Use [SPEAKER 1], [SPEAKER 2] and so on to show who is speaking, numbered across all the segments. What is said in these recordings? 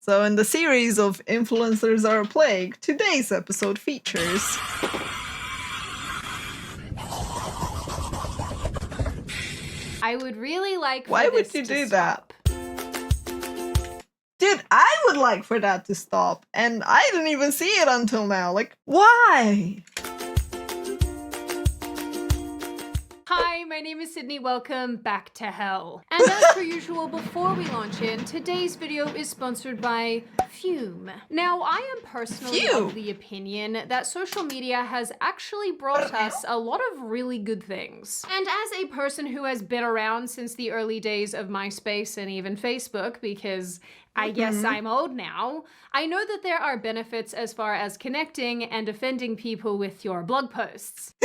[SPEAKER 1] So in the series of Influencers Are a Plague, today's episode features...
[SPEAKER 2] I would really like for
[SPEAKER 1] Why
[SPEAKER 2] this
[SPEAKER 1] would you
[SPEAKER 2] to
[SPEAKER 1] do
[SPEAKER 2] stop.
[SPEAKER 1] that? Dude, I would like for that to stop, and I didn't even see it until now. Like, why?
[SPEAKER 2] Hi, my name is Sydney. Welcome back to hell. And as per usual, before we launch in, today's video is sponsored by Fume. Now, I am personally of the opinion that social media has actually brought us a lot of really good things. And as a person who has been around since the early days of MySpace and even Facebook, because I guess I'm old now, I know that there are benefits as far as connecting and offending people with your blog posts.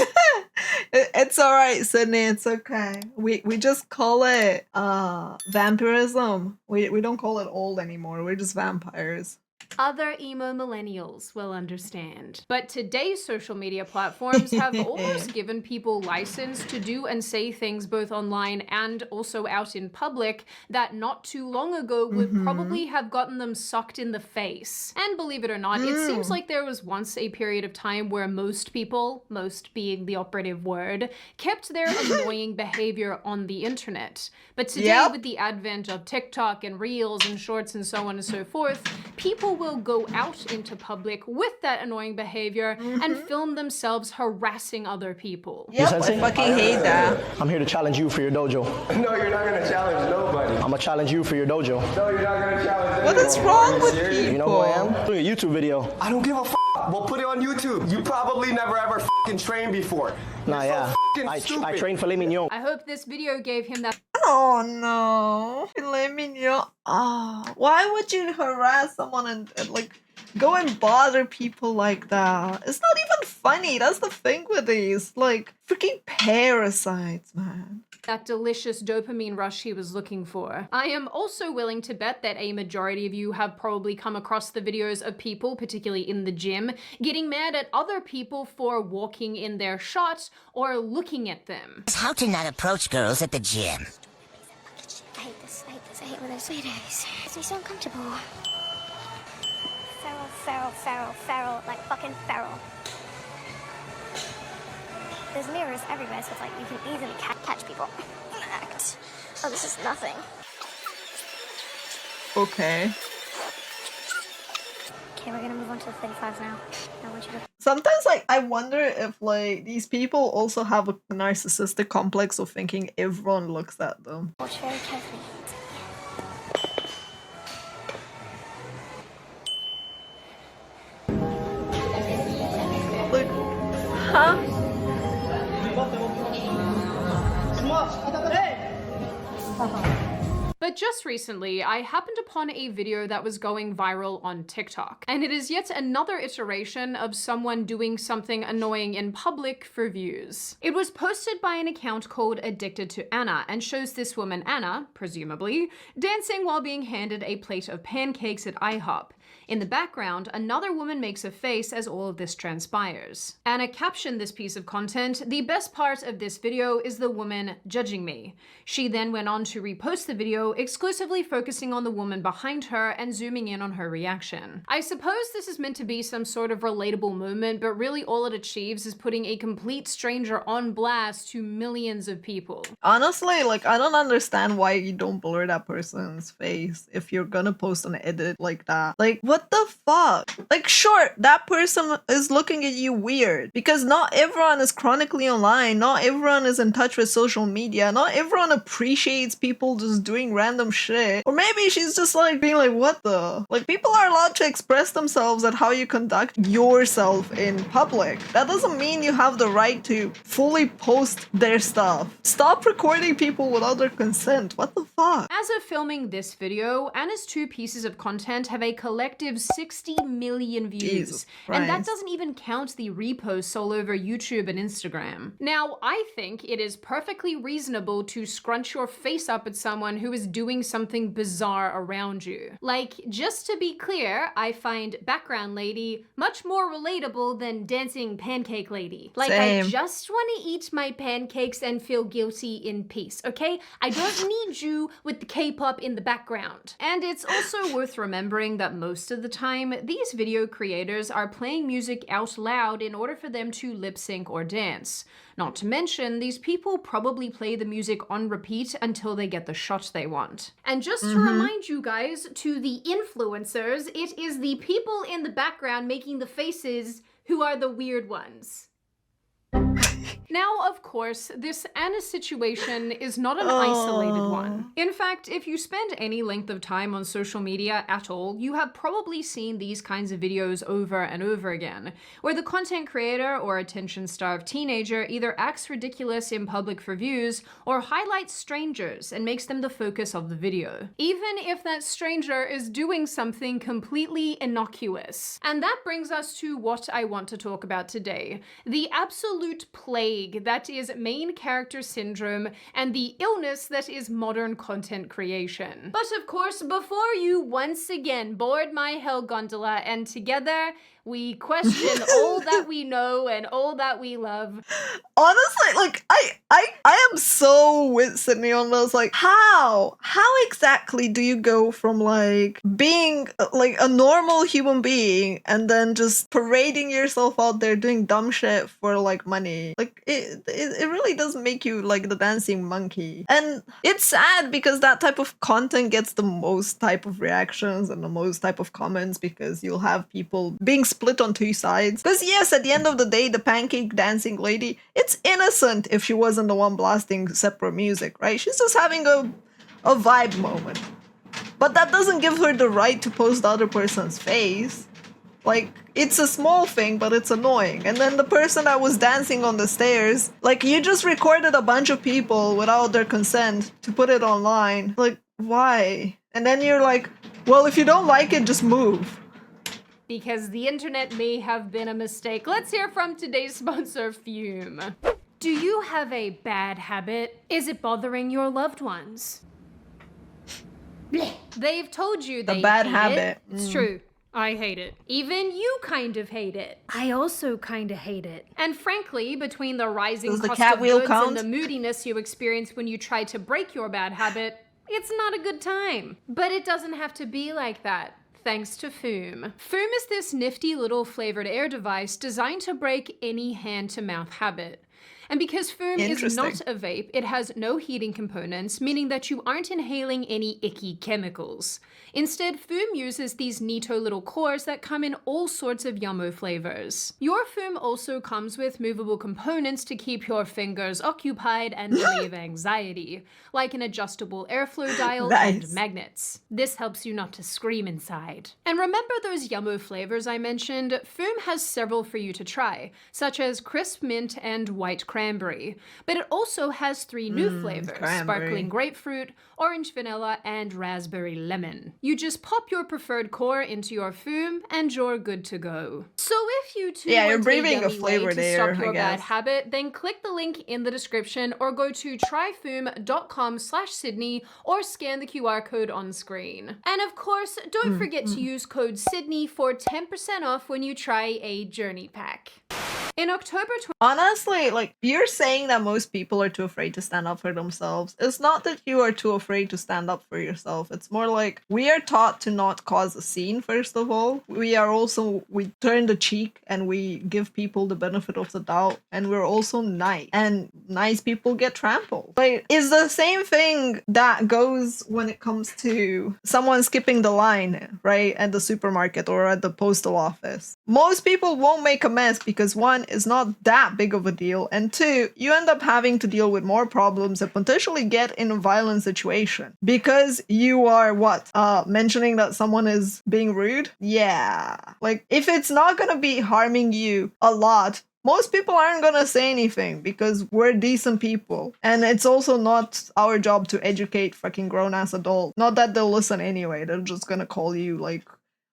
[SPEAKER 1] It's alright, Sydney, it's okay. We just call it vampirism. We don't call it old anymore, we're just vampires.
[SPEAKER 2] Other emo millennials will understand. But today's social media platforms have almost given people license to do and say things both online and also out in public that not too long ago would probably have gotten them sucked in the face. And believe it or not, it seems like there was once a period of time where most people, most being the operative word, kept their annoying behavior on the internet. But today, with the advent of TikTok and Reels and Shorts and so on and so forth, people will go out into public with that annoying behavior and film themselves harassing other people.
[SPEAKER 1] Yep, I fucking hate that.
[SPEAKER 3] I'm here to challenge you for your dojo.
[SPEAKER 4] No, you're not gonna challenge nobody.
[SPEAKER 3] I'm gonna challenge you for your dojo.
[SPEAKER 4] No, you're not gonna challenge anyone.
[SPEAKER 1] What is wrong with
[SPEAKER 4] Serious?
[SPEAKER 1] people?
[SPEAKER 3] You know who I am? Doing a YouTube video.
[SPEAKER 4] I don't give a f***. We'll put it on YouTube. You probably never ever f***ing trained before.
[SPEAKER 3] Nah,
[SPEAKER 4] You're
[SPEAKER 3] yeah.
[SPEAKER 4] so
[SPEAKER 3] I
[SPEAKER 4] stupid.
[SPEAKER 3] trained filet mignon.
[SPEAKER 2] I hope this video gave him that
[SPEAKER 1] Oh no. Let me know. Why would you harass someone and like go and bother people like that? It's not even funny. That's the thing with these. Like freaking parasites, man.
[SPEAKER 2] that delicious dopamine rush he was looking for. I am also willing to bet that a majority of you have probably come across the videos of people, particularly in the gym, getting mad at other people for walking in their shot or looking at them.
[SPEAKER 5] How to not approach girls at the gym.
[SPEAKER 6] I hate this. I hate when there's Maydays. It makes me so uncomfortable. Feral, like fucking feral. There's mirrors everywhere, so it's like you can easily catch people. Act. Oh, this is nothing.
[SPEAKER 1] Okay.
[SPEAKER 6] Okay, we're gonna move on to the 35 now. I want you to...
[SPEAKER 1] Sometimes, like, I wonder if, like, these people also have a narcissistic complex of thinking everyone looks at them.
[SPEAKER 6] Watch very carefully.
[SPEAKER 1] Like, huh?
[SPEAKER 2] But just recently, I happened upon a video that was going viral on TikTok, and it is yet another iteration of someone doing something annoying in public for views. It was posted by an account called Addicted to Anna and shows this woman, Anna, presumably, dancing while being handed a plate of pancakes at IHOP. In the background, another woman makes a face as all of this transpires. Anna captioned this piece of content, "The best part of this video is the woman judging me." She then went on to repost the video, exclusively focusing on the woman behind her and zooming in on her reaction. I suppose this is meant to be some sort of relatable moment, but really all it achieves is putting a complete stranger on blast to millions of people.
[SPEAKER 1] Honestly, like, I don't understand why you don't blur that person's face if you're gonna post an edit like that. Like, what the fuck? Like, sure, that person is looking at you weird because not everyone is chronically online, not everyone is in touch with social media, not everyone appreciates people just doing random shit. Or maybe she's just like being like, what the? Like, people are allowed to express themselves at how you conduct yourself in public. That doesn't mean you have the right to fully post their stuff. Stop recording people without their consent. What the fuck?
[SPEAKER 2] As of filming this video, Anna's two pieces of content have a collective 60 million views.
[SPEAKER 1] Jesus
[SPEAKER 2] And that
[SPEAKER 1] Christ.
[SPEAKER 2] doesn't even count the reposts all over YouTube and Instagram. Now, I think it is perfectly reasonable to scrunch your face up at someone who is doing doing something bizarre around you. Like, just to be clear, I find background lady much more relatable than dancing pancake lady. Like,
[SPEAKER 1] Same.
[SPEAKER 2] I just want to eat my pancakes and feel guilty in peace, okay? I don't need you with the K-pop in the background. And it's also worth remembering that most of the time, these video creators are playing music out loud in order for them to lip sync or dance. Not to mention, these people probably play the music on repeat until they get the shot they want. And just to remind you guys, to the influencers, it is the people in the background making the faces who are the weird ones. Now, of course, this Anna situation is not an isolated one. In fact, if you spend any length of time on social media at all, you have probably seen these kinds of videos over and over again, where the content creator or attention-starved teenager either acts ridiculous in public for views or highlights strangers and makes them the focus of the video, even if that stranger is doing something completely innocuous. And that brings us to what I want to talk about today: the absolute plague that is main character syndrome and the illness that is modern content creation. But of course, before you once again board my hell gondola and together we question all that we know and all that we love.
[SPEAKER 1] Honestly, like, I am so with Sydney on this. Like, how exactly do you go from like being like a normal human being and then just parading yourself out there doing dumb shit for like money? Like, it really does make you like the dancing monkey. And it's sad because that type of content gets the most type of reactions and the most type of comments, because you'll have people being split on two sides. Because yes, at the end of the day, the pancake dancing lady, it's innocent if she wasn't the one blasting separate music, right? She's just having a vibe moment. But that doesn't give her the right to post the other person's face. Like, it's a small thing, but it's annoying. And then the person that was dancing on the stairs, like, you just recorded a bunch of people without their consent to put it online. Like, why? And then you're like, well, if you don't like it, just move.
[SPEAKER 2] Because the internet may have been a mistake. Let's hear from today's sponsor, Fume. Do you have a bad habit? Is it bothering your loved ones? They've told you they
[SPEAKER 1] bad
[SPEAKER 2] hate
[SPEAKER 1] habit.
[SPEAKER 2] it. It's true. I hate it. Even you kind of hate it. I also kind of hate it. And frankly, between the rising
[SPEAKER 1] Does the
[SPEAKER 2] cost
[SPEAKER 1] cat
[SPEAKER 2] of
[SPEAKER 1] wheel
[SPEAKER 2] goods
[SPEAKER 1] count?
[SPEAKER 2] and the moodiness you experience when you try to break your bad habit, it's not a good time. But it doesn't have to be like that. Thanks to Fume. Fume is this nifty little flavored air device designed to break any hand-to-mouth habit. And because Fume is not a vape, it has no heating components, meaning that you aren't inhaling any icky chemicals. Instead, Fume uses these neato little cores that come in all sorts of yummo flavors. Your Fume also comes with movable components to keep your fingers occupied and relieve anxiety, like an adjustable airflow dial and magnets. This helps you not to scream inside. And remember those yummo flavors I mentioned? Fume has several for you to try, such as crisp mint and white cranberry. But it also has 3 new flavors: sparkling grapefruit, orange vanilla, and raspberry lemon. You just pop your preferred core into your Fume and you're good to go. So if you too
[SPEAKER 1] you're
[SPEAKER 2] want
[SPEAKER 1] breathing
[SPEAKER 2] a
[SPEAKER 1] a
[SPEAKER 2] yummy
[SPEAKER 1] flavor
[SPEAKER 2] way to
[SPEAKER 1] there,
[SPEAKER 2] stop your
[SPEAKER 1] I
[SPEAKER 2] bad
[SPEAKER 1] guess.
[SPEAKER 2] habit, then click the link in the description or go to tryfume.com/Sydney or scan the QR code on screen. And of course, don't forget to use code Sydney for 10% off when you try a journey pack. In October
[SPEAKER 1] Honestly, like, you're saying that most people are too afraid to stand up for themselves. It's not that you are too afraid to stand up for yourself. It's more like we are taught to not cause a scene, first of all. We turn the cheek and we give people the benefit of the doubt. And we're also nice. And nice people get trampled. Like, it's the same thing that goes when it comes to someone skipping the line, right? At the supermarket or at the postal office. Most people won't make a mess because, one, it's not that big of a deal, and 2, you end up having to deal with more problems and potentially get in a violent situation because you are mentioning that someone is being rude. Yeah, like, if it's not gonna be harming you a lot, most people aren't gonna say anything because we're decent people. And it's also not our job to educate fucking grown-ass adults. Not that they'll listen anyway, they're just gonna call you like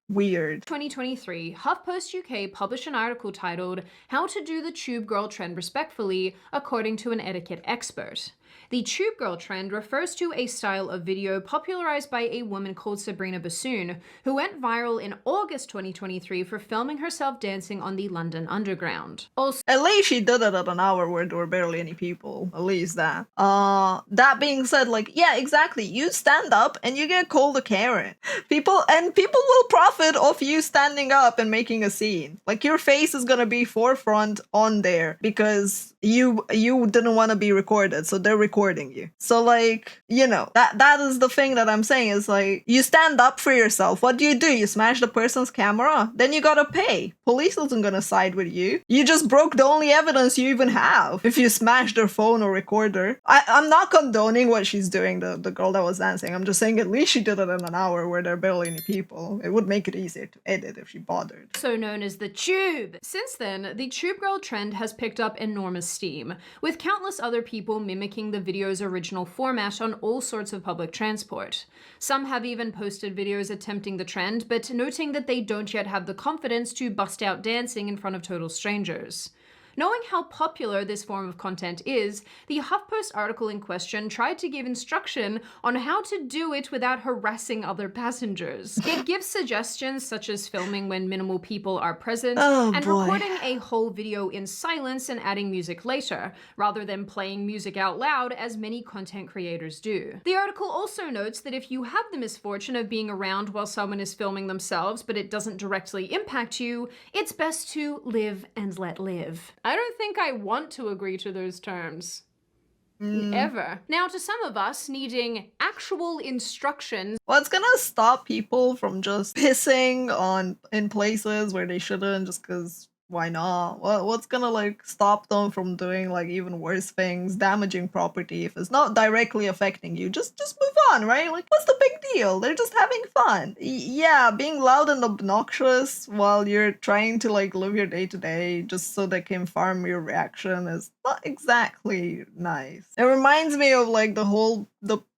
[SPEAKER 1] weird.
[SPEAKER 2] 2023, HuffPost UK published an article titled "How to Do the Tube Girl Trend Respectfully, According to an Etiquette Expert." The The tube girl trend refers to a style of video popularized by a woman called Sabrina Bassoon, who went viral in August 2023 for filming herself dancing on the London Underground. Also,
[SPEAKER 1] At least she did it at an hour where there were barely any people. At least that. That being said, like, yeah, exactly. You stand up and you get called a Karen. People will profit off you standing up and making a scene. Like, your face is gonna be forefront on there because you didn't want to be recorded, so they're recording you. So, like, you know, that is the thing that I'm saying is, like, you stand up for yourself. What do? You smash the person's camera, then you gotta pay. Police isn't gonna side with you. You just broke the only evidence you even have if you smash their phone or recorder. I'm not condoning what she's doing, the girl that was dancing. I'm just saying at least she did it in an hour where there are barely any people. It would make it easier to edit if she bothered.
[SPEAKER 2] also known as the tube. Since then, the tube girl trend has picked up enormous steam, with countless other people mimicking the video's original format on all sorts of public transport. Some have even posted videos attempting the trend, but noting that they don't yet have the confidence to bust out dancing in front of total strangers. Knowing how popular this form of content is, the HuffPost article in question tried to give instruction on how to do it without harassing other passengers. It gives suggestions such as filming when minimal people are present and recording a whole video in silence and adding music later, rather than playing music out loud as many content creators do. The article also notes that if you have the misfortune of being around while someone is filming themselves but it doesn't directly impact you, it's best to live and let live. I don't think I want to agree to those terms. Ever. Now, to some of us, needing actual instructions.
[SPEAKER 1] What's gonna stop people from just pissing in places where they shouldn't just because why not? What's gonna like stop them from doing like even worse things, damaging property if it's not directly affecting you? Just move on, right? Like, what's the big deal? They're just having fun. Yeah, being loud and obnoxious while you're trying to like live your day to day just so they can farm your reaction is not exactly nice. It reminds me of like the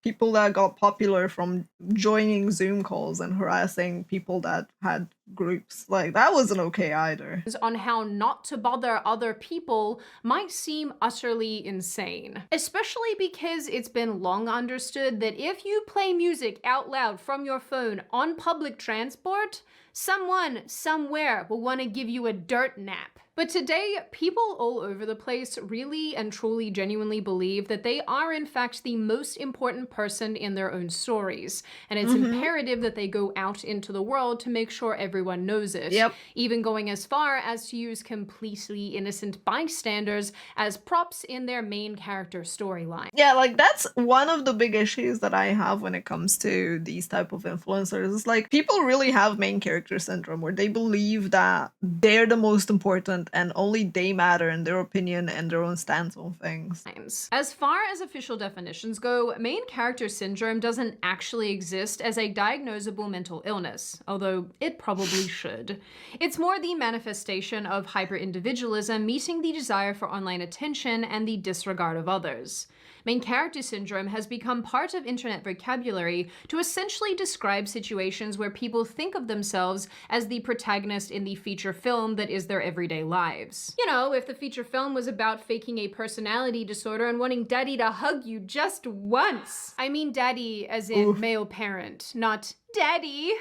[SPEAKER 1] people that got popular from joining Zoom calls and harassing people that had groups. Like, that wasn't okay either.
[SPEAKER 2] On how not to bother other people might seem utterly insane. Especially because it's been long understood that if you play music out loud from your phone on public transport, someone somewhere will want to give you a dirt nap. But today, people all over the place really and truly genuinely believe that they are in fact the most important person in their own stories. And it's imperative that they go out into the world to make sure everyone knows it.
[SPEAKER 1] Yep.
[SPEAKER 2] Even going as far as to use completely innocent bystanders as props in their main character storyline.
[SPEAKER 1] Yeah, like, that's one of the big issues that I have when it comes to these type of influencers. It's like, people really have main character syndrome where they believe that they're the most important and only they matter in their opinion and their own stance on things.
[SPEAKER 2] As far as official definitions go, main character syndrome doesn't actually exist as a diagnosable mental illness, although it probably should. It's more the manifestation of hyper-individualism meeting the desire for online attention and the disregard of others. Main character syndrome has become part of internet vocabulary to essentially describe situations where people think of themselves as the protagonist in the feature film that is their everyday lives. You know, if the feature film was about faking a personality disorder and wanting daddy to hug you just once. I mean daddy as in male parent, not daddy.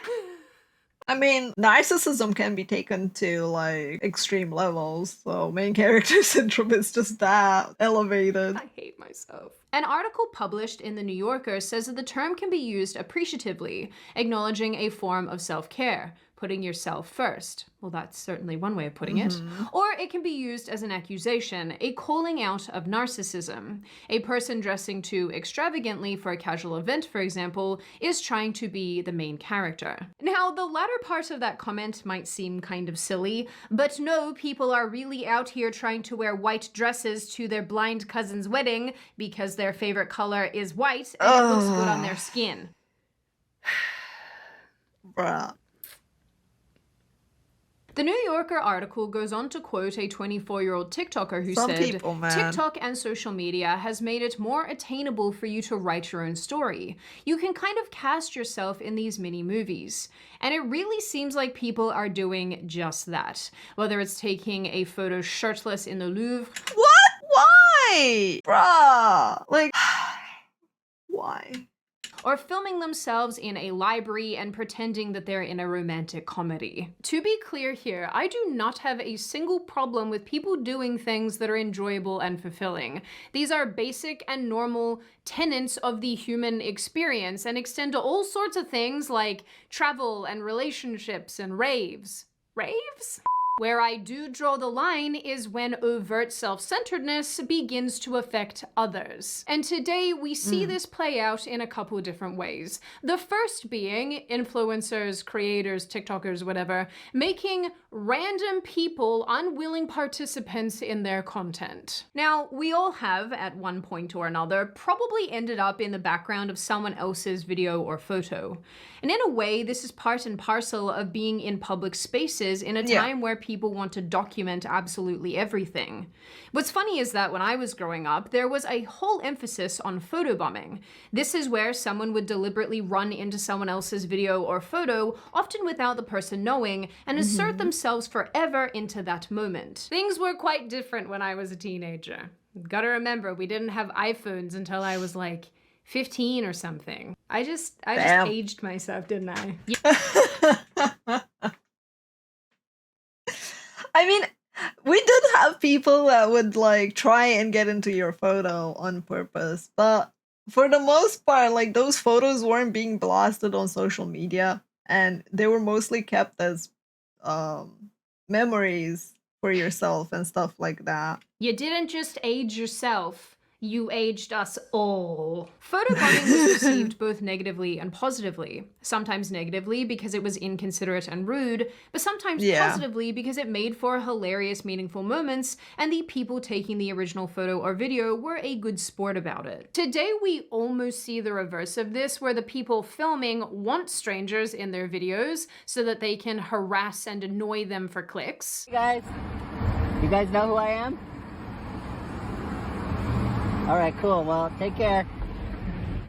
[SPEAKER 1] I mean, narcissism can be taken to like extreme levels, so main character syndrome is just that elevated.
[SPEAKER 2] I hate myself. An article published in The New Yorker says that the term can be used appreciatively, acknowledging a form of self-care, putting yourself first. Well, that's certainly one way of putting it. Or it can be used as an accusation, a calling out of narcissism. A person dressing too extravagantly for a casual event, for example, is trying to be the main character. Now, the latter part of that comment might seem kind of silly, but no, people are really out here trying to wear white dresses to their blind cousin's wedding because their favorite color is white and it looks good on their skin.
[SPEAKER 1] Bruh.
[SPEAKER 2] The New Yorker article goes on to quote a 24-year-old TikToker who said,
[SPEAKER 1] people, man.
[SPEAKER 2] TikTok and social media has made it more attainable for you to write your own story. You can kind of cast yourself in these mini movies. And it really seems like people are doing just that. Whether it's taking a photo shirtless in the Louvre.
[SPEAKER 1] What? Why? Bruh. Like, Why?
[SPEAKER 2] Or filming themselves in a library and pretending that they're in a romantic comedy. To be clear here, I do not have a single problem with people doing things that are enjoyable and fulfilling. These are basic and normal tenets of the human experience and extend to all sorts of things like travel and relationships and raves. Raves? Where I do draw the line is when overt self-centeredness begins to affect others. And today we see this play out in a couple different ways. The first being influencers, creators, TikTokers, whatever, making random people unwilling participants in their content. Now, we all have, at one point or another, probably ended up in the background of someone else's video or photo. And in a way, this is part and parcel of being in public spaces in a time where people want to document absolutely everything. What's funny is that when I was growing up, there was a whole emphasis on photobombing. This is where someone would deliberately run into someone else's video or photo, often without the person knowing, and assert themselves forever into that moment. Things were quite different when I was a teenager. Gotta remember, we didn't have iPhones until I was like 15 or something. I just aged myself, didn't I?
[SPEAKER 1] I mean, we did have people that would like try and get into your photo on purpose, but for the most part, like those photos weren't being blasted on social media, and they were mostly kept as memories for yourself and stuff like that.
[SPEAKER 2] You didn't just age yourself. You aged us all. Photobombing was received both negatively and positively. Sometimes negatively because it was inconsiderate and rude, but sometimes positively because it made for hilarious, meaningful moments, and the people taking the original photo or video were a good sport about it. Today, we almost see the reverse of this, where the people filming want strangers in their videos so that they can harass and annoy them for clicks.
[SPEAKER 7] Hey guys, you guys know who I am? All right, cool. Well, take care.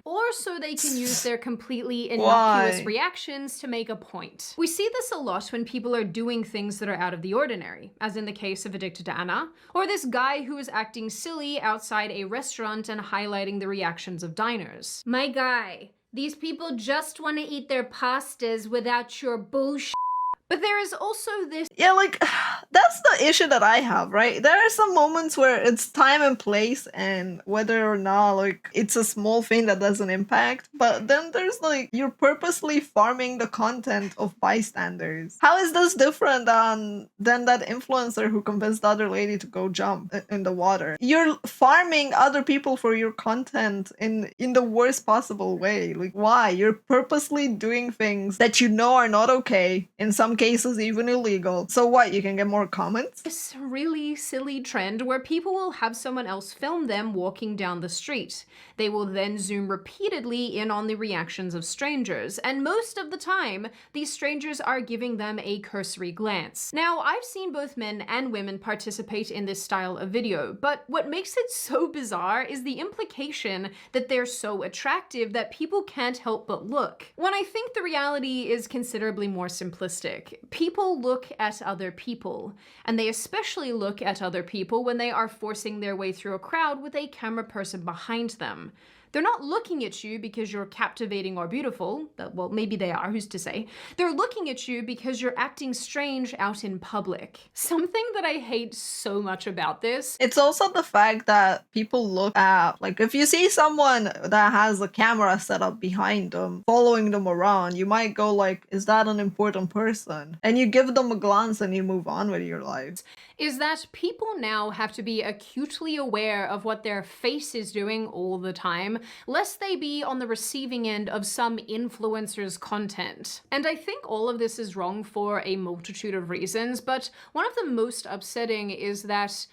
[SPEAKER 2] Or so they can use their completely innocuous reactions to make a point. We see this a lot when people are doing things that are out of the ordinary, as in the case of Addicted to Anna, or this guy who is acting silly outside a restaurant and highlighting the reactions of diners. My guy, these people just want to eat their pastas without your bullshit. But there is also this—
[SPEAKER 1] Yeah, like, that's the issue that I have, right? There are some moments where it's time and place and whether or not, like, it's a small thing that doesn't impact. But then there's, like, you're purposely farming the content of bystanders. How is this different than that influencer who convinced the other lady to go jump in the water? You're farming other people for your content in the worst possible way. Like, why? You're purposely doing things that you know are not okay, in some cases even illegal. So what, you can get more comments?
[SPEAKER 2] This really silly trend where people will have someone else film them walking down the street. They will then zoom repeatedly in on the reactions of strangers, and most of the time, these strangers are giving them a cursory glance. Now, I've seen both men and women participate in this style of video, but what makes it so bizarre is the implication that they're so attractive that people can't help but look. When I think the reality is considerably more simplistic. People look at other people, and they especially look at other people when they are forcing their way through a crowd with a camera person behind them. They're not looking at you because you're captivating or beautiful. Well, maybe they are, who's to say? They're looking at you because you're acting strange out in public. Something that I hate so much about this—
[SPEAKER 1] It's also the fact that people look at, like, if you see someone that has a camera set up behind them, following them around, you might go like, is that an important person? And you give them a glance and you move on with your life.
[SPEAKER 2] is that people now have to be acutely aware of what their face is doing all the time, lest they be on the receiving end of some influencer's content. And I think all of this is wrong for a multitude of reasons, but one of the most upsetting is that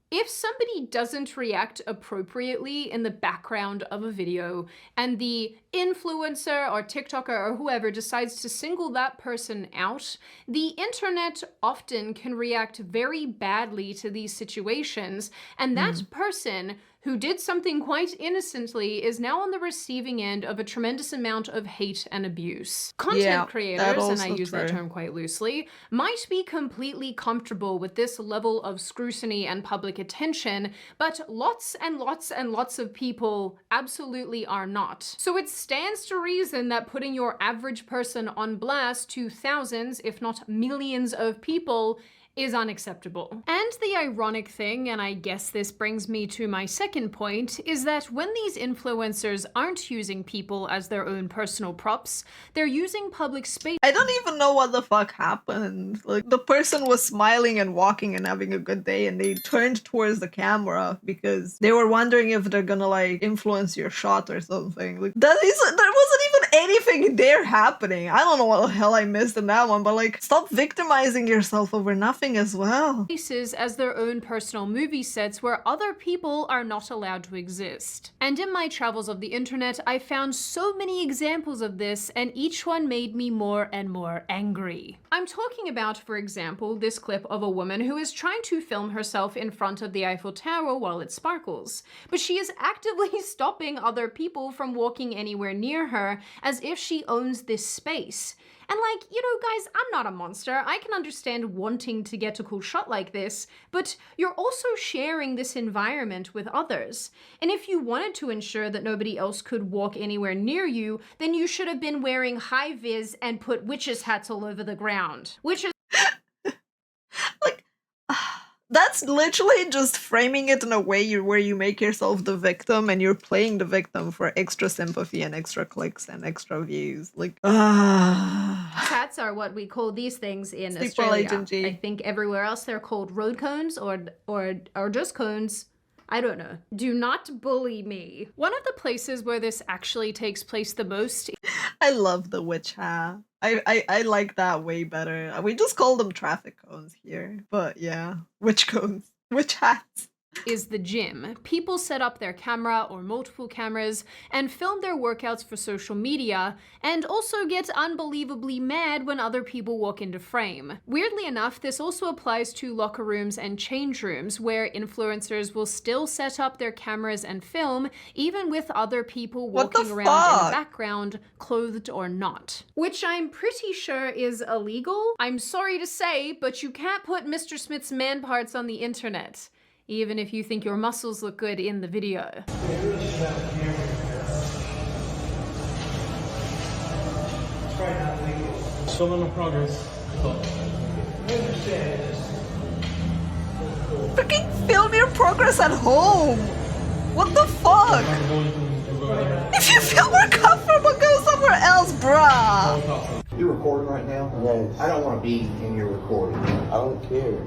[SPEAKER 2] if somebody doesn't react appropriately in the background of a video, and the influencer or TikToker or whoever decides to single that person out, the internet often can react very badly to these situations, and that person who did something quite innocently, is now on the receiving end of a tremendous amount of hate and abuse. Content
[SPEAKER 1] Yeah, that
[SPEAKER 2] creators, and I
[SPEAKER 1] also
[SPEAKER 2] use that
[SPEAKER 1] true.
[SPEAKER 2] term quite loosely, might be completely comfortable with this level of scrutiny and public attention, but lots and lots and lots of people absolutely are not. So it stands to reason that putting your average person on blast to thousands, if not millions of people, is unacceptable. And the ironic thing, and I guess this brings me to my second point, is that when these influencers aren't using people as their own personal props, they're using public space.
[SPEAKER 1] I don't even know what the fuck happened. Like, the person was smiling and walking and having a good day, and they turned towards the camera because they were wondering if they're gonna like influence your shot or something. Like, there wasn't even anything there happening. I don't know what the hell I missed in that one, but like, stop victimizing yourself over nothing as well.
[SPEAKER 2] Spaces as their own personal movie sets where other people are not allowed to exist. And in my travels of the internet, I found so many examples of this, and each one made me more and more angry. I'm talking about, for example, this clip of a woman who is trying to film herself in front of the Eiffel Tower while it sparkles, but she is actively stopping other people from walking anywhere near her as if she owns this space. And like, you know, guys, I'm not a monster. I can understand wanting to get a cool shot like this, but you're also sharing this environment with others. And if you wanted to ensure that nobody else could walk anywhere near you, then you should have been wearing high vis and put witches' hats all over the ground. Which is
[SPEAKER 1] Like, that's literally just framing it in a way where you make yourself the victim and you're playing the victim for extra sympathy and extra clicks and extra views. Like,
[SPEAKER 2] hats are what we call these things in
[SPEAKER 1] Sleep
[SPEAKER 2] Australia.
[SPEAKER 1] Agent G.
[SPEAKER 2] I think everywhere else they're called road cones or just cones. I don't know. Do not bully me. One of the places where this actually takes place the most.
[SPEAKER 1] I love the witch hat. I like that way better. We just call them traffic cones here. But yeah, witch cones. Witch hats.
[SPEAKER 2] Is the gym. People set up their camera or multiple cameras and film their workouts for social media, and also get unbelievably mad when other people walk into frame. Weirdly enough, this also applies to locker rooms and change rooms, where influencers will still set up their cameras and film, even with other people
[SPEAKER 1] What the
[SPEAKER 2] walking around in the
[SPEAKER 1] fuck?
[SPEAKER 2] background, clothed or not. Which I'm pretty sure is illegal. I'm sorry to say, but you can't put Mr. Smith's man parts on the internet, even if you think your muscles look good in the video.
[SPEAKER 8] Still in progress.
[SPEAKER 1] Freaking film your progress at home. What the fuck? If you feel more comfortable, go somewhere else, bruh.
[SPEAKER 9] You recording right now?
[SPEAKER 10] Yes.
[SPEAKER 9] I don't want to be in your recording.
[SPEAKER 10] I don't care.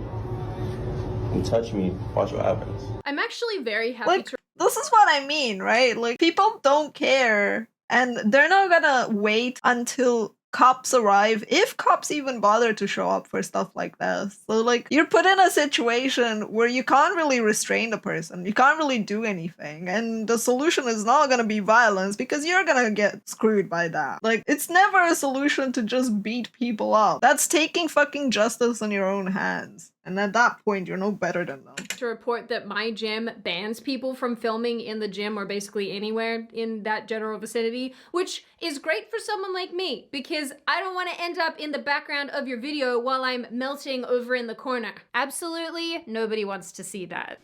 [SPEAKER 10] You touch me, watch what happens.
[SPEAKER 2] I'm actually very happy
[SPEAKER 1] Like,
[SPEAKER 2] to
[SPEAKER 1] this is what I mean, right? Like, people don't care, and they're not gonna wait until cops arrive, if cops even bother to show up for stuff like this. So, like, you're put in a situation where you can't really restrain the person, you can't really do anything, and the solution is not gonna be violence because you're gonna get screwed by that. Like, it's never a solution to just beat people up. That's taking fucking justice in your own hands. And at that point, you're no better than them.
[SPEAKER 2] report that my gym bans people from filming in the gym or basically anywhere in that general vicinity, which is great for someone like me because I don't want to end up in the background of your video while I'm melting over in the corner. Absolutely nobody wants to see that.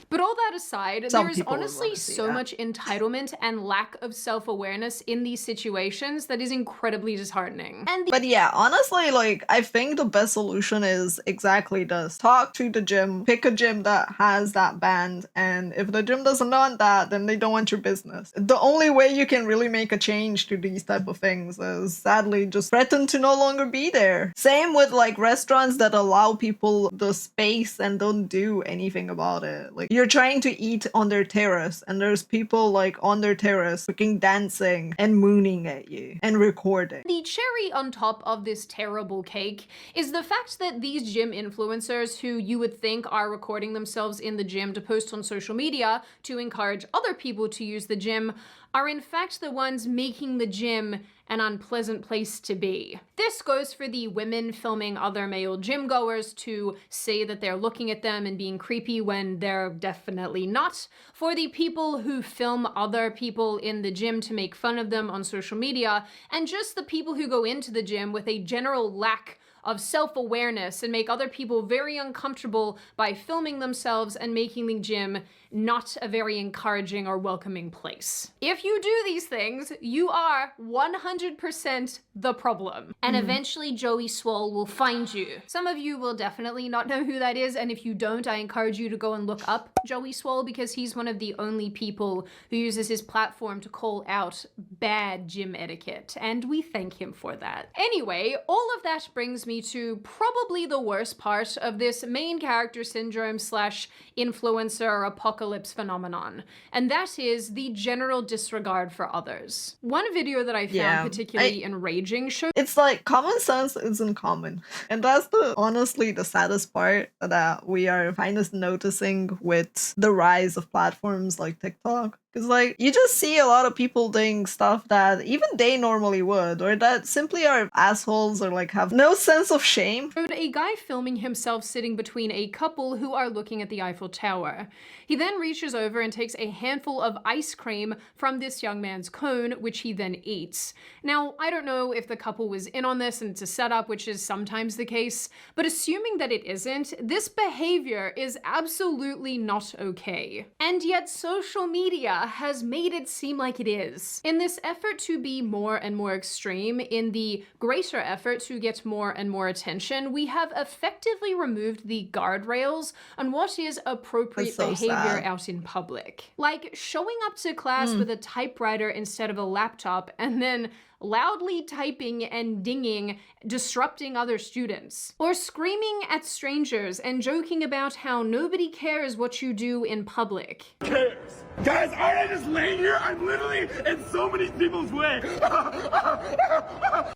[SPEAKER 2] But all that aside, there is honestly so much entitlement and lack of self-awareness in these situations that is incredibly disheartening.
[SPEAKER 1] But yeah, honestly, like, I think the best solution is exactly this. Talk to the gym, pick a gym that has that band, and if the gym doesn't want that, then they don't want your business. The only way you can really make a change to these type of things is, sadly, just threaten to no longer be there. Same with, like, restaurants that allow people the space and don't do anything about it. Like, you're trying to eat on their terrace and there's people like on their terrace freaking dancing and mooning at you and recording.
[SPEAKER 2] The cherry on top of this terrible cake is the fact that these gym influencers who you would think are recording themselves in the gym to post on social media to encourage other people to use the gym are in fact the ones making the gym an unpleasant place to be. This goes for the women filming other male gym goers to say that they're looking at them and being creepy when they're definitely not. For the people who film other people in the gym to make fun of them on social media, and just the people who go into the gym with a general lack of self-awareness and make other people very uncomfortable by filming themselves and making the gym not a very encouraging or welcoming place. If you do these things, you are 100% the problem. And eventually Joey Swole will find you. Some of you will definitely not know who that is, and if you don't, I encourage you to go and look up Joey Swole, because he's one of the only people who uses his platform to call out bad gym etiquette, and we thank him for that. Anyway, all of that brings me to probably the worst part of this main character syndrome slash influencer apocalypse phenomenon, and that is the general disregard for others. One video that I found particularly enraging showed—
[SPEAKER 1] It's like common sense isn't common. And that's honestly the saddest part that we are kind of noticing with the rise of platforms like TikTok. Because, like, you just see a lot of people doing stuff that even they normally would, or that simply are assholes or, like, have no sense of shame.
[SPEAKER 2] A guy filming himself sitting between a couple who are looking at the Eiffel Tower. He then reaches over and takes a handful of ice cream from this young man's cone, which he then eats. Now, I don't know if the couple was in on this and it's a setup, which is sometimes the case, but assuming that it isn't, this behavior is absolutely not okay. And yet social media has made it seem like it is. In this effort to be more and more extreme, in the greater effort to get more and more attention, we have effectively removed the guardrails on what is appropriate behavior out in public. Like showing up to class with a typewriter instead of a laptop and then loudly typing and dinging, disrupting other students. Or screaming at strangers and joking about how nobody cares what you do in public.
[SPEAKER 8] Cares. Guys, aren't I just laying here? I'm literally in so many people's way.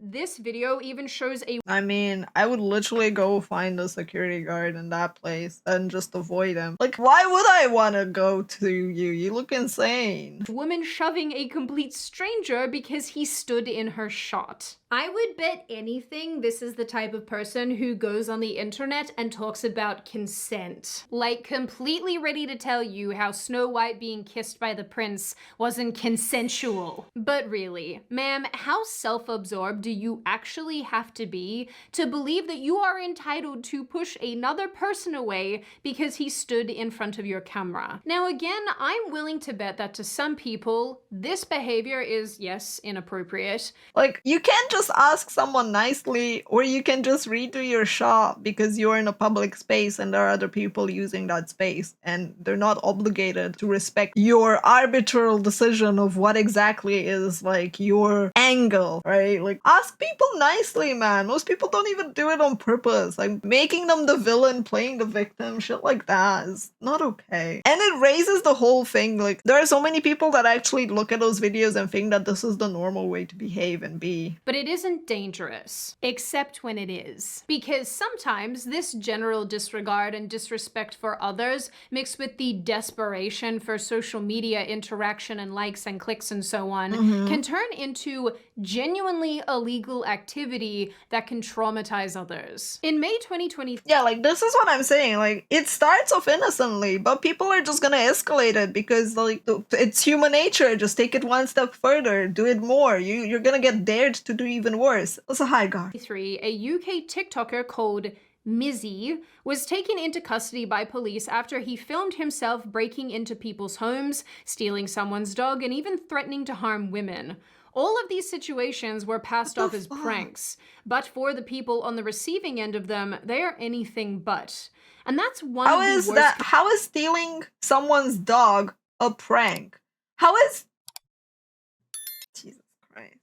[SPEAKER 2] This video even shows a—
[SPEAKER 1] I mean, I would literally go find a security guard in that place and just avoid him. Like, why would I want to go to you? You look insane.
[SPEAKER 2] woman shoving a complete stranger because he stood in her shot. I would bet anything this is the type of person who goes on the internet and talks about consent. Like completely ready to tell you how Snow White being kissed by the prince wasn't consensual. But really, ma'am, how self-absorbed do you actually have to be to believe that you are entitled to push another person away because he stood in front of your camera? Now again, I'm willing to bet that to some people, this behavior is, yes, inappropriate.
[SPEAKER 1] Like, you can't just ask someone nicely, or you can just redo your shot because you're in a public space and there are other people using that space and they're not obligated to respect your arbitral decision of what exactly is like your angle, right? Like, ask people nicely, man. Most people don't even do it on purpose. Like, making them the villain, playing the victim, shit like that is not okay. And it raises the whole thing. Like, there are so many people that actually look at those videos and think that this is the normal way to behave and be.
[SPEAKER 2] But it isn't dangerous, except when it is. Because sometimes this general disregard and disrespect for others, mixed with the desperation for social media interaction and likes and clicks and so on, can turn into genuinely illegal activity that can traumatize others. In May 2020—
[SPEAKER 1] Yeah, like, this is what I'm saying. Like, it starts off innocently, but people are just gonna escalate it because, like, it's human nature. Just take it one step further, do it more. You're gonna get dared to do even worse. That's a high guard.
[SPEAKER 2] A UK TikToker called Mizzy was taken into custody by police after he filmed himself breaking into people's homes, stealing someone's dog, and even threatening to harm women. All of these situations were passed off as pranks, but for the people on the receiving end of them, they are anything but. And that's one of the worst—
[SPEAKER 1] How is stealing someone's dog a prank? How is... Jesus Christ.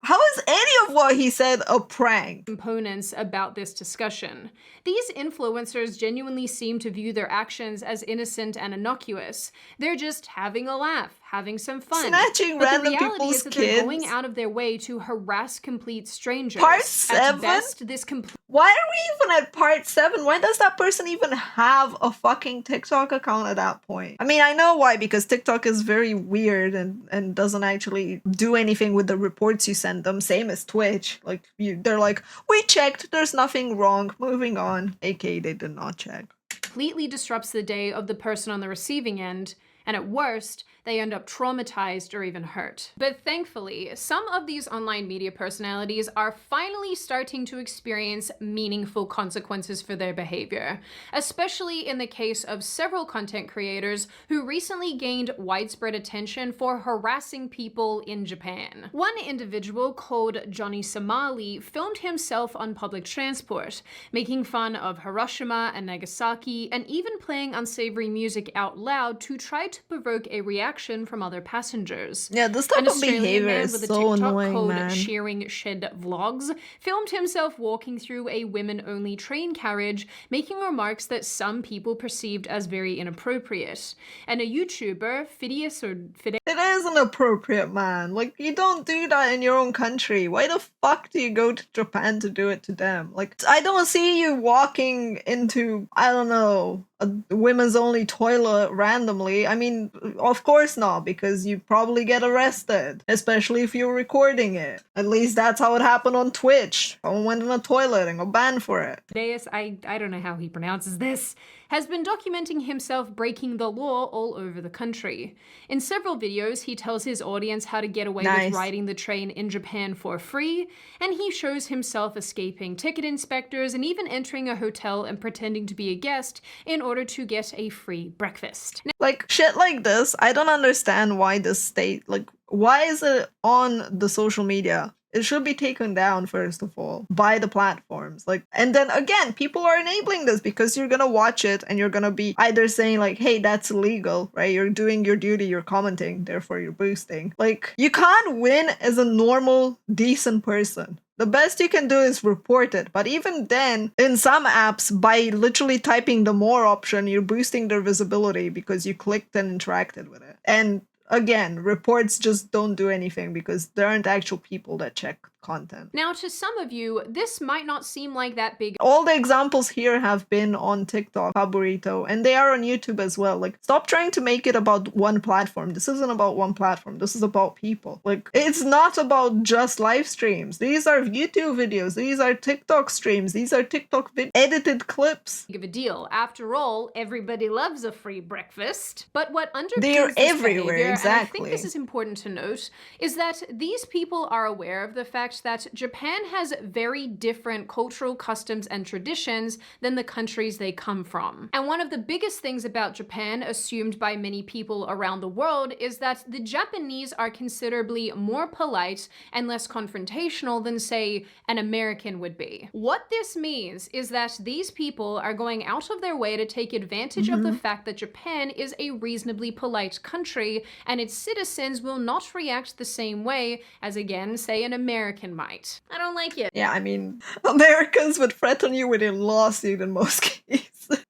[SPEAKER 1] How is any of what he said a prank?
[SPEAKER 2] Components about this discussion. These influencers genuinely seem to view their actions as innocent and innocuous. They're just having a laugh, having some fun.
[SPEAKER 1] Snatching
[SPEAKER 2] but
[SPEAKER 1] random
[SPEAKER 2] the reality
[SPEAKER 1] people's
[SPEAKER 2] is that
[SPEAKER 1] kids.
[SPEAKER 2] they're going out of their way to harass complete strangers.
[SPEAKER 1] Part 7?
[SPEAKER 2] At best, this complete
[SPEAKER 1] Why are we even at part 7? Why does that person even have a fucking TikTok account at that point? I mean, I know why, because TikTok is very weird and doesn't actually do anything with the reports you send them. Same as Twitch. Like, they're like, we checked, there's nothing wrong, moving on. AKA, they did not check.
[SPEAKER 2] completely disrupts the day of the person on the receiving end, and at worst, they end up traumatized or even hurt. But thankfully, some of these online media personalities are finally starting to experience meaningful consequences for their behavior, especially in the case of several content creators who recently gained widespread attention for harassing people in Japan. One individual called Johnny Somali filmed himself on public transport, making fun of Hiroshima and Nagasaki, and even playing unsavory music out loud to try to provoke a reaction from other passengers.
[SPEAKER 1] Yeah, this type
[SPEAKER 2] An
[SPEAKER 1] of
[SPEAKER 2] Australian
[SPEAKER 1] behavior
[SPEAKER 2] man
[SPEAKER 1] is
[SPEAKER 2] with a
[SPEAKER 1] so
[SPEAKER 2] TikTok
[SPEAKER 1] annoying,
[SPEAKER 2] called
[SPEAKER 1] man.
[SPEAKER 2] Shearing Shed Vlogs filmed himself walking through a women-only train carriage, making remarks that some people perceived as very inappropriate. And a YouTuber, Phidias or Fide
[SPEAKER 1] It is inappropriate, man. Like, you don't do that in your own country. Why the fuck do you go to Japan to do it to them? Like, I don't see you walking into, I don't know, a women's only toilet randomly. I mean, of course not, because you probably get arrested, especially if you're recording it. At least that's how it happened on Twitch. Someone went in a toilet and got banned for it.
[SPEAKER 2] Phidias, I don't know how he pronounces this, has been documenting himself breaking the law all over the country. In several videos, he tells his audience how to get away
[SPEAKER 1] Nice.
[SPEAKER 2] with riding the train in Japan for free, and he shows himself escaping ticket inspectors and even entering a hotel and pretending to be a guest in order to get a free breakfast.
[SPEAKER 1] Like, shit like this, I don't understand why the state, like, why is it on the social media? It should be taken down, first of all, by the platforms. Like, and then again, people are enabling this because you're gonna watch it and you're gonna be either saying like, hey, that's illegal, right? You're doing your duty, you're commenting, therefore you're boosting. Like, you can't win as a normal, decent person. The best you can do is report it. But even then, in some apps, by literally typing the more option, you're boosting their visibility because you clicked and interacted with it. And again, reports just don't do anything because there aren't actual people that check content.
[SPEAKER 2] Now, to some of you, this might not seem like that big
[SPEAKER 1] All the examples here have been on TikTok, Favorito, and they are on YouTube as well. Like, stop trying to make it about one platform. This isn't about one platform. This is about people. Like, it's not about just live streams. These are YouTube videos. These are TikTok streams. These are TikTok edited clips.
[SPEAKER 2] of a deal. After all, everybody loves a free breakfast. But what underpins
[SPEAKER 1] They're
[SPEAKER 2] this
[SPEAKER 1] everywhere,
[SPEAKER 2] behavior, and I think
[SPEAKER 1] exactly.
[SPEAKER 2] this is important to note, is that these people are aware of the fact that Japan has very different cultural customs and traditions than the countries they come from. And one of the biggest things about Japan, assumed by many people around the world, is that the Japanese are considerably more polite and less confrontational than, say, an American would be. What this means is that these people are going out of their way to take advantage of the fact that Japan is a reasonably polite country and its citizens will not react the same way as, again, say an American might. I don't like it.
[SPEAKER 1] Yeah, I mean, Americans would threaten you with a lawsuit in most cases.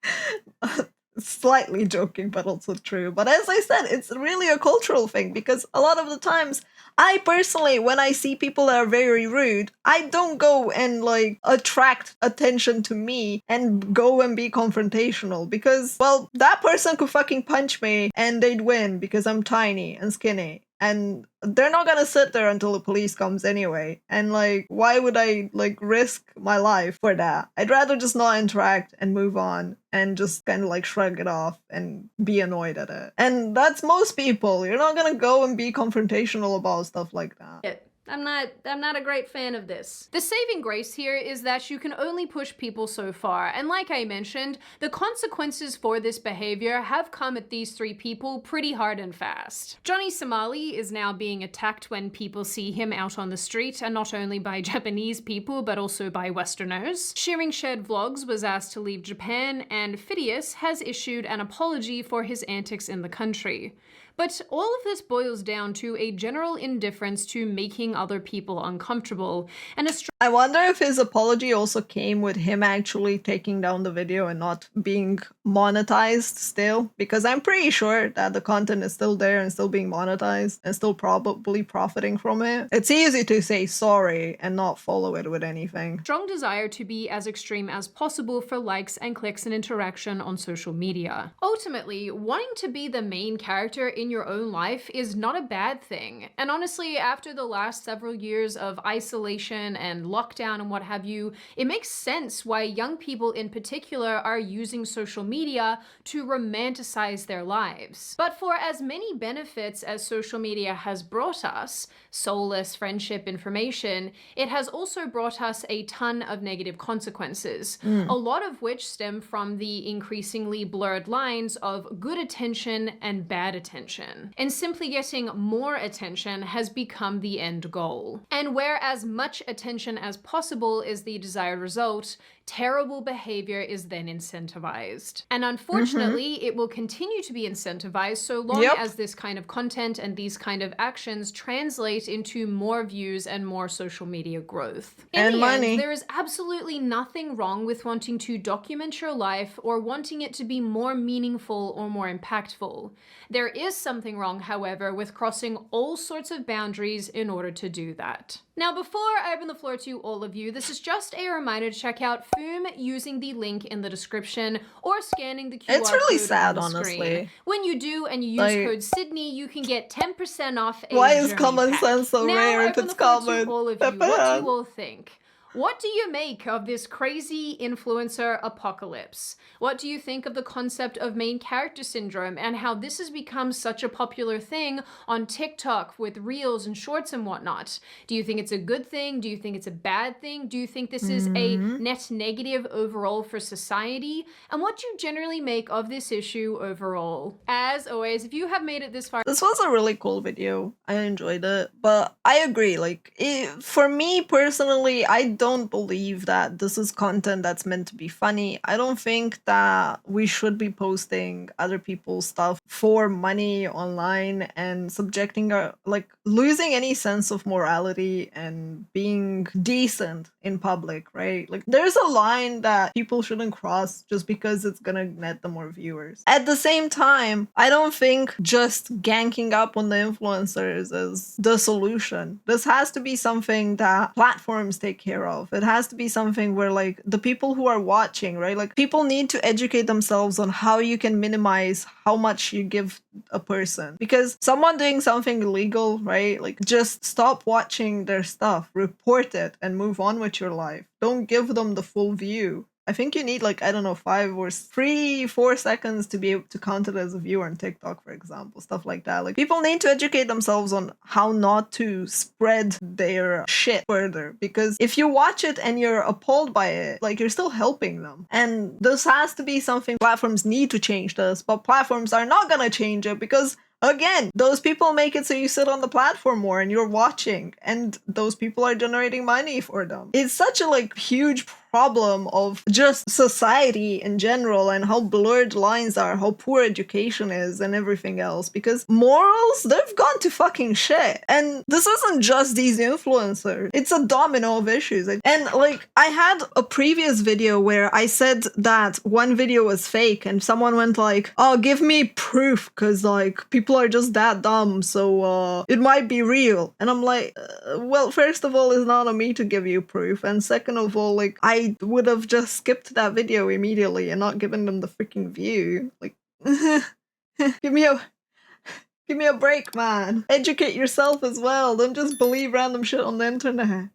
[SPEAKER 1] Slightly joking, but also true. But as I said, it's really a cultural thing because a lot of the times, I personally, when I see people that are very rude, I don't go and like attract attention to me and go and be confrontational because, well, that person could fucking punch me and they'd win because I'm tiny and skinny. And they're not gonna sit there until the police comes anyway. And like, why would I like risk my life for that? I'd rather just not interact and move on and just kind of like shrug it off and be annoyed at it. And that's most people. You're not gonna go and be confrontational about stuff like that.
[SPEAKER 2] I'm not a great fan of this. The saving grace here is that you can only push people so far, and like I mentioned, the consequences for this behavior have come at these three people pretty hard and fast. Johnny Somali is now being attacked when people see him out on the street, and not only by Japanese people, but also by Westerners. Shearing Shed Vlogs was asked to leave Japan, and Phidias has issued an apology for his antics in the country. But all of this boils down to a general indifference to making other people uncomfortable, and a
[SPEAKER 1] I wonder if his apology also came with him actually taking down the video and not being monetized still, because I'm pretty sure that the content is still there and still being monetized and still probably profiting from it. It's easy to say sorry and not follow it with anything.
[SPEAKER 2] Strong desire to be as extreme as possible for likes and clicks and interaction on social media. Ultimately, wanting to be the main character in your own life is not a bad thing. And honestly, after the last several years of isolation and lockdown and what have you, it makes sense why young people in particular are using social media to romanticize their lives. But for as many benefits as social media has brought us, soulless friendship information, it has also brought us a ton of negative consequences, a lot of which stem from the increasingly blurred lines of good attention and bad attention. And simply getting more attention has become the end goal. And where as much attention as possible is the desired result, terrible behavior is then incentivized. And unfortunately, it will continue to be incentivized so long as this kind of content and these kind of actions translate into more views and more social media growth. In the end, there is absolutely nothing wrong with wanting to document your life or wanting it to be more meaningful or more impactful. There is something wrong, however, with crossing all sorts of boundaries in order to do that. Now, before I open the floor to all of you, this is just a reminder to check out Foom using the link in the description or scanning the QR code.
[SPEAKER 1] It's really sad,
[SPEAKER 2] on the
[SPEAKER 1] honestly.
[SPEAKER 2] Screen. When you do and you use code Sydney, you can get 10% off a
[SPEAKER 1] Why is
[SPEAKER 2] journey
[SPEAKER 1] common
[SPEAKER 2] pack.
[SPEAKER 1] sense so
[SPEAKER 2] now,
[SPEAKER 1] rare if
[SPEAKER 2] open
[SPEAKER 1] it's
[SPEAKER 2] the floor
[SPEAKER 1] common?
[SPEAKER 2] to all of you. What do you all think? What do you make of this crazy influencer apocalypse? What do you think of the concept of main character syndrome and how this has become such a popular thing on TikTok with reels and shorts and whatnot? Do you think it's a good thing? Do you think it's a bad thing? Do you think this is a net negative overall for society? And what do you generally make of this issue overall? As always, if you have made it this far...
[SPEAKER 1] This was a really cool video. I enjoyed it. But I agree, like, for me personally, I don't believe that this is content that's meant to be funny. I don't think that we should be posting other people's stuff for money online and subjecting our, like, losing any sense of morality and being decent in public, right? Like, there's a line that people shouldn't cross just because it's gonna net them more viewers. At the same time, I don't think just ganking up on the influencers is the solution. This has to be something that platforms take care of. It has to be something where, like, the people who are watching, right? Like, people need to educate themselves on how you can minimize how much you give a person. Because someone doing something illegal, right? Like, just stop watching their stuff, report it, and move on with your life. Don't give them the full view. I think you need, like, I don't know, 5 or 3-4 seconds to be able to count it as a viewer on TikTok, for example, stuff like that. Like, people need to educate themselves on how not to spread their shit further, because if you watch it and you're appalled by it, like, you're still helping them. And this has to be something platforms need to change this, but platforms are not gonna change it because, again, those people make it so you sit on the platform more and you're watching, and those people are generating money for them. It's such a, like, huge problem of just society in general and how blurred lines are, how poor education is and everything else, because morals, they've gone to fucking shit. And this isn't just these influencers, it's a domino of issues. And, like, I had a previous video where I said that one video was fake and someone went like, oh, give me proof because, like, people are just that dumb, so it might be real. And I'm like, well, first of all, it's not on me to give you proof, and second of all, like, I would have just skipped that video immediately and not given them the freaking view. Like, give me a break, man. Educate yourself as well. Don't just believe random shit on the internet.